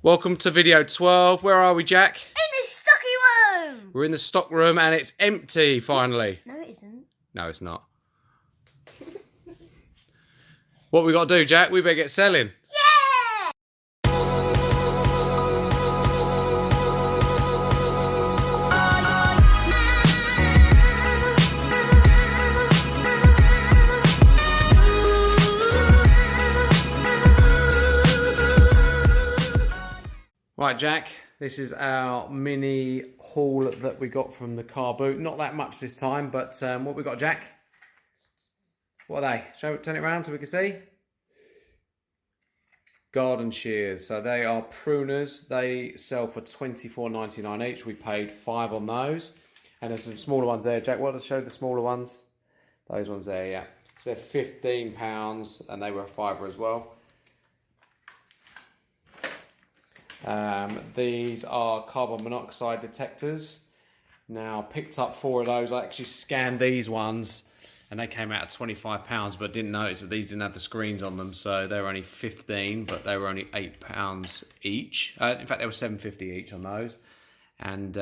Welcome to video 12. Where are we, Jack? In the stocky room! We're in the stock room and it's empty, finally. No, it isn't. No, it's not. What we got to do, Jack? We better get selling. Yeah! Right, Jack, this is our mini haul that we got from the car boot. Not that much this time, but what we got, Jack? What are they? Turn it around so we can see. Garden shears. So they are pruners. They sell for $24.99 each. We paid $5 on those. And there's some smaller ones there. Jack, what does show the smaller ones? Those ones there, yeah. So they're £15 and they were a $5 as well. These are carbon monoxide detectors. Now, picked up 4 of those. I actually scanned these ones and they came out at £25, but didn't notice that these didn't have the screens on them, so they were only 15, but they were only £8 each. In fact, they were $7.50 each on those. And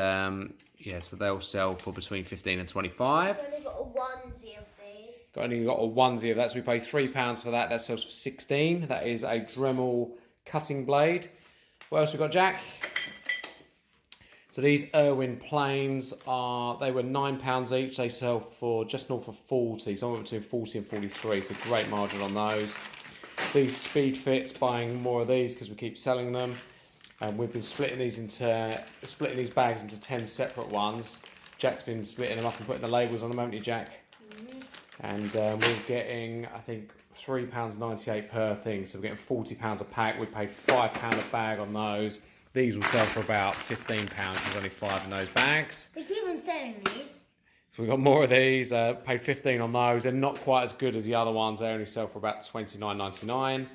yeah, so they'll sell for between 15 and 25. I've only got a onesie of these. Only got a onesie of that, so we pay £3 for that. That sells for 16. That is a Dremel cutting blade. What else we got, Jack? So these Irwin planes they were £9 each. They sell for just north of 40, somewhere between 40 and 43. So great margin on those. These Speed Fits, buying more of these because we keep selling them. And we've been splitting these bags into 10 separate ones. Jack's been splitting them up and putting the labels on them, haven't you, Jack? Mm-hmm. And we're getting, I think, £3.98 per thing, so we're getting £40 a pack. We paid £5 a bag on those. These will sell for about £15. There's only 5 in those bags. We keep on selling these. So we've got more of these. Paid £15 on those. They're not quite as good as the other ones. They only sell for about $29.99.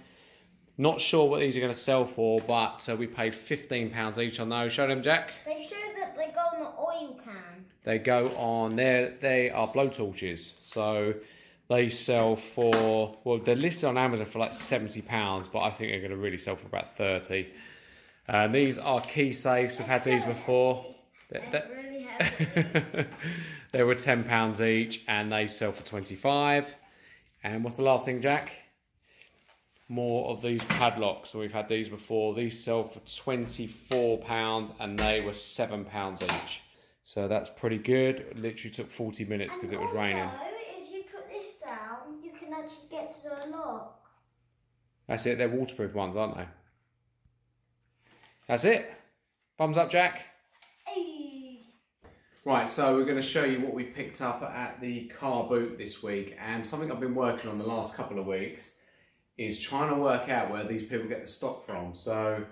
Not sure what these are going to sell for, but we paid £15 each on those. Show them, Jack. They show that they go on the oil can. They go on there. They are blowtorches. So they sell for, well, they're listed on Amazon for like £70, but I think they're going to really sell for about 30. These are key safes. We've had these before. They're really heavy. They were £10 each, and they sell for 25. And what's the last thing, Jack? More of these padlocks. So we've had these before. These sell for £24, and they were £7 each. So that's pretty good. It literally took 40 minutes because it was raining. If you put this down, you can actually get to the lock. That's it. They're waterproof ones, aren't they? That's it. Thumbs up, Jack. Hey. Right, so we're going to show you what we picked up at the car boot this week. And something I've been working on the last couple of weeks is trying to work out where these people get the stock from. So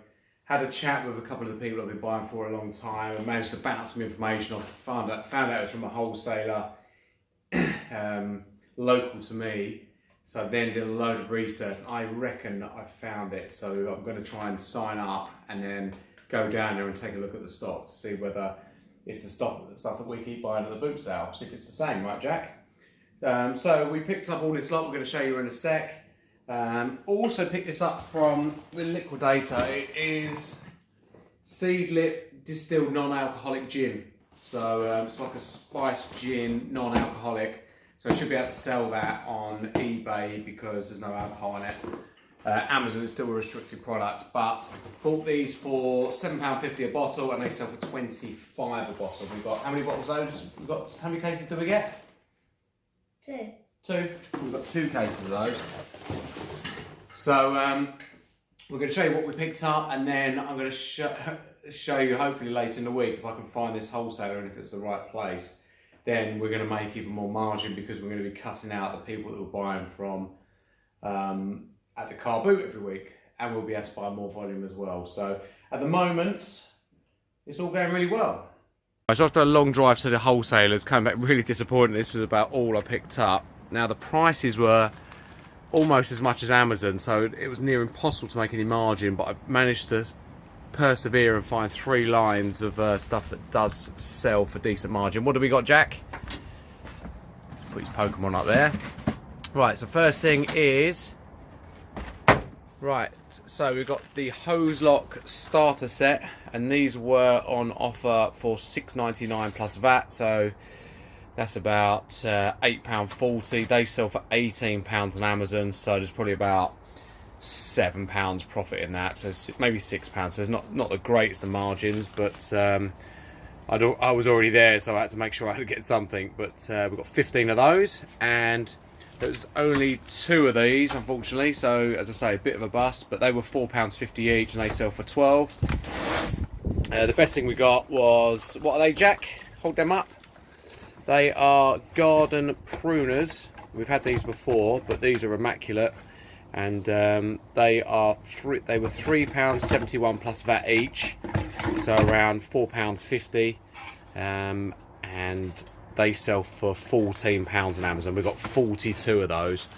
had a chat with a couple of the people I've been buying for a long time and managed to bounce some information off. Found out it was from a wholesaler local to me. So I then did a load of research. I reckon I found it. So I'm going to try and sign up and then go down there and take a look at the stock to see whether it's the stuff that we keep buying at the boot sale. See if it's the same, right, Jack? So we picked up all this lot. We're going to show you in a sec. Also picked this up from the liquidator. It is Seedlip distilled non-alcoholic gin. So it's like a spiced gin, non-alcoholic. So I should be able to sell that on eBay because there's no alcohol in it. Amazon is still a restricted product, but bought these for £7.50 a bottle and they sell for $25 a bottle. We've got, how many bottles of those? How many cases do we get? 2. 2. We've got 2 cases of those. So we're going to show you what we picked up, and then I'm going to show you hopefully later in the week if I can find this wholesaler and if it's the right place. Then we're going to make even more margin because we're going to be cutting out the people that we're buying from at the car boot every week, and we'll be able to buy more volume as well. So at the moment, it's all going really well. So after a long drive to the wholesalers, came back really disappointed. This was about all I picked up. Now the prices were almost as much as Amazon, so it was near impossible to make any margin, but I managed to persevere and find 3 lines of stuff that does sell for decent margin. What do we got, Jack? Put his Pokemon up there. Right, so first thing is Right, so we've got the hose lock starter set, and these were on offer for $6.99 plus VAT, so that's about £8.40. They sell for £18 on Amazon, so there's probably about £7 profit in that, so maybe £6. So it's not the greatest of margins, but I was already there, so I had to make sure I had to get something. But we've got 15 of those, and there's only 2 of these, unfortunately. So as I say, a bit of a bust, but they were £4.50 each, and they sell for 12. The best thing we got was, what are they, Jack? Hold them up. They are garden pruners. We've had these before, but these are immaculate, and they were £3.71 plus VAT each, so around £4.50, and they sell for £14 on Amazon. We've got 42 of those.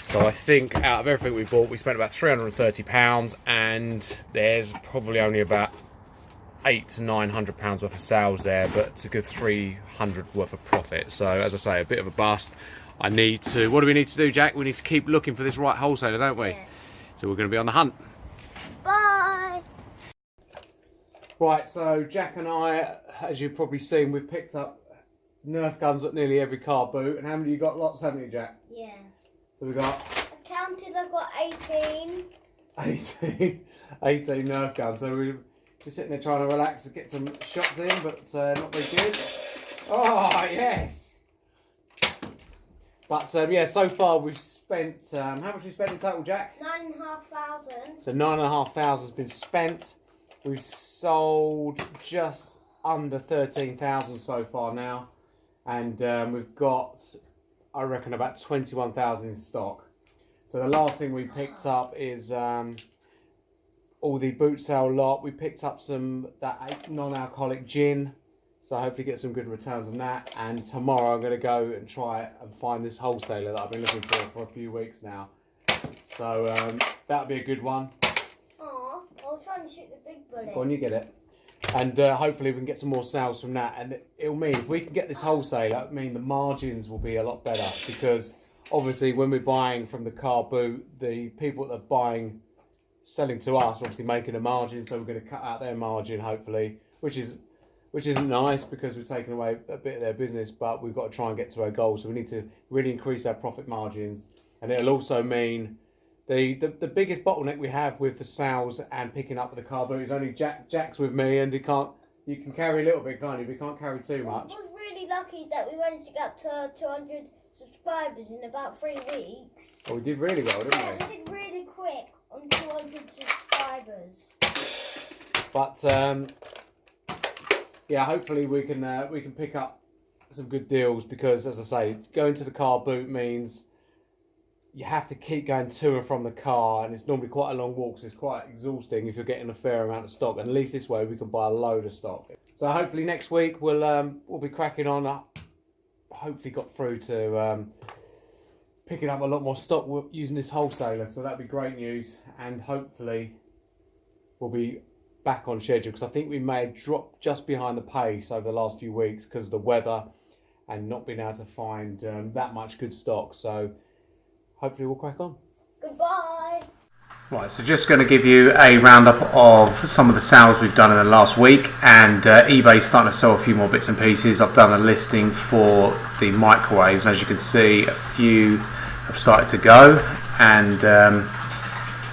So I think out of everything we bought, we spent about £330, and there's probably only about £800 to £900 worth of sales there, but it's a good £300 worth of profit. So as I say, a bit of a bust. What do we need to do, Jack? We need to keep looking for this right wholesaler, don't we? Yeah. So we're going to be on the hunt. Bye. Right, so Jack and I, as you've probably seen, we've picked up Nerf guns at nearly every car boot. And how many you got? Lots, haven't you, Jack? Yeah. So we got... I counted, I've got 18. 18 Nerf guns. So we're just sitting there trying to relax and get some shots in, but not very good. Oh, yes! But yeah, so far we've spent, how much we spent in total, Jack? 9,500. So 9,500 has been spent. We've sold just under 13,000 so far now, and we've got, I reckon, about 21,000 in stock. So the last thing we picked up is all the boot sale lot. We picked up that non-alcoholic gin, so hopefully get some good returns on that. And tomorrow I'm going to go and try and find this wholesaler that I've been looking for a few weeks now. So that'll be a good one. Aw, I was trying to shoot the big bullet. Go on, you get it. And hopefully we can get some more sales from that. And it'll mean, if we can get this wholesaler, it'll mean the margins will be a lot better. Because obviously when we're buying from the car boot, the people that are selling to us are obviously making a margin. So we're going to cut out their margin, hopefully, which isn't nice because we're taking away a bit of their business, but we've got to try and get to our goals. So we need to really increase our profit margins. And it'll also mean the biggest bottleneck we have with the sales and picking up the car boot is only Jack's with me, and you can carry a little bit, can't you? We can't carry too much. I was really lucky that we managed to get up to 200 subscribers in about 3 weeks. Oh, we did really well, didn't Yeah, we did really quick on 200 subscribers. But yeah, hopefully we can pick up some good deals, because, as I say, going to the car boot means you have to keep going to and from the car, and it's normally quite a long walk, so it's quite exhausting if you're getting a fair amount of stock. And at least this way we can buy a load of stock. So hopefully next week we'll be cracking on. Hopefully got through to picking up a lot more stock using this wholesaler, so that'd be great news. And hopefully we'll be back on schedule, because I think we may have dropped just behind the pace over the last few weeks because of the weather and not being able to find that much good stock. So hopefully we'll crack on. Goodbye. Right, so just going to give you a roundup of some of the sales we've done in the last week, and eBay's starting to sell a few more bits and pieces. I've done a listing for the microwaves, and as you can see, a few have started to go, and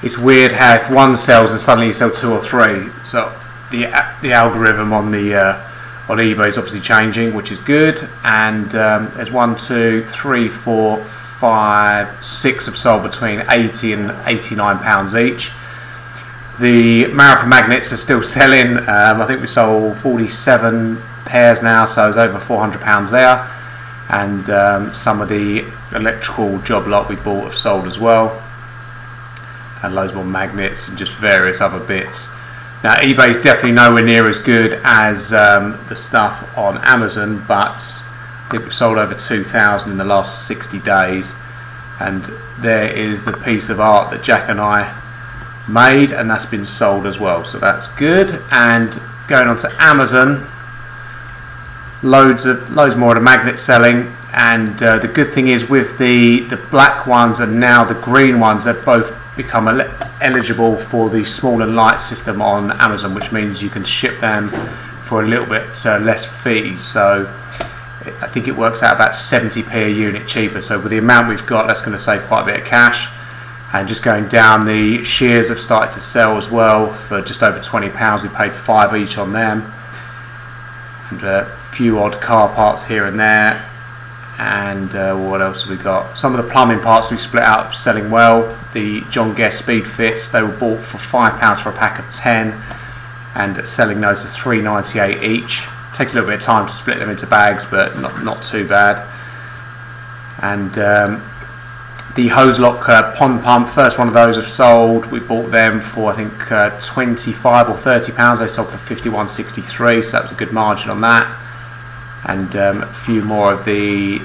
it's weird how if one sells and suddenly you sell 2 or 3. So the algorithm on eBay is obviously changing, which is good. And there's 1, 2, 3, 4, 5, 6 have sold between £80 and £89 each. The marathon magnets are still selling. I think we sold 47 pairs now, so it's over £400 there. And some of the electrical job lot we bought have sold as well. And loads more magnets and just various other bits. Now eBay's definitely nowhere near as good as the stuff on Amazon, but I think we've sold over 2,000 in the last 60 days. And there is the piece of art that Jack and I made, and that's been sold as well, so that's good. And going on to Amazon, loads more of the magnets selling. And the good thing is with the black ones and now the green ones, they're both become eligible for the small and light system on Amazon, which means you can ship them for a little bit less fees. So I think it works out about 70p a unit cheaper. So with the amount we've got, that's going to save quite a bit of cash. And just going down, the shears have started to sell as well for just over £20. We paid £5 each on them. And a few odd car parts here and there. And what else have we got? Some of the plumbing parts we split out, selling well. The John Guest Speed Fits, they were bought for £5 for a pack of 10, and selling those for £3.98 each. Takes a little bit of time to split them into bags, but not too bad. And the hose lock pond pump, first one of those have sold. We bought them for I think £25 or £30. They sold for £51.63, so that was a good margin on that. And a few more of the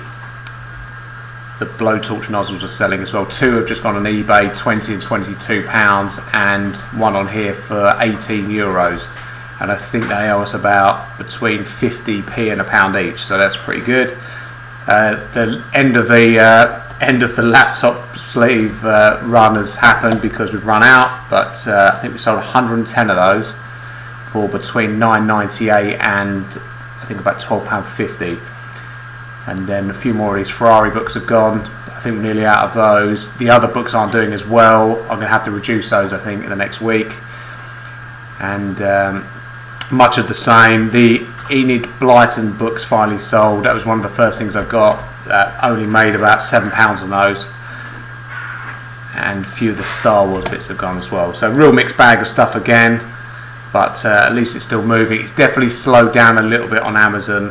blowtorch nozzles are selling as well. Two have just gone on eBay, £20 and £22, and one on here for €18. And I think they owe us about between 50p and £1 each, so that's pretty good. The end of the laptop sleeve run has happened because we've run out, but I think we sold 110 of those for between £9.98 and I think about £12.50. And then a few more of these Ferrari books have gone. I think we're nearly out of those. The other books aren't doing as well. I'm going to have to reduce those, I think, in the next week. And much of the same. The Enid Blyton books finally sold. That was one of the first things I got. Only made about £7 on those. And a few of the Star Wars bits have gone as well. So real mixed bag of stuff again. But at least it's still moving. It's definitely slowed down a little bit on Amazon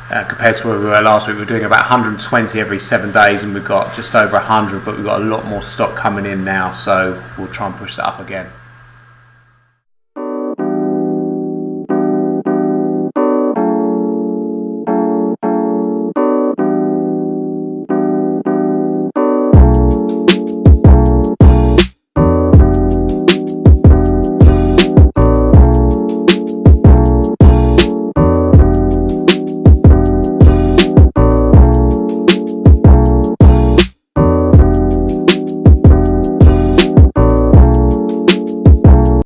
compared to where we were last week. We were doing about 120 every 7 days, and we've got just over 100, but we've got a lot more stock coming in now, so we'll try and push that up again.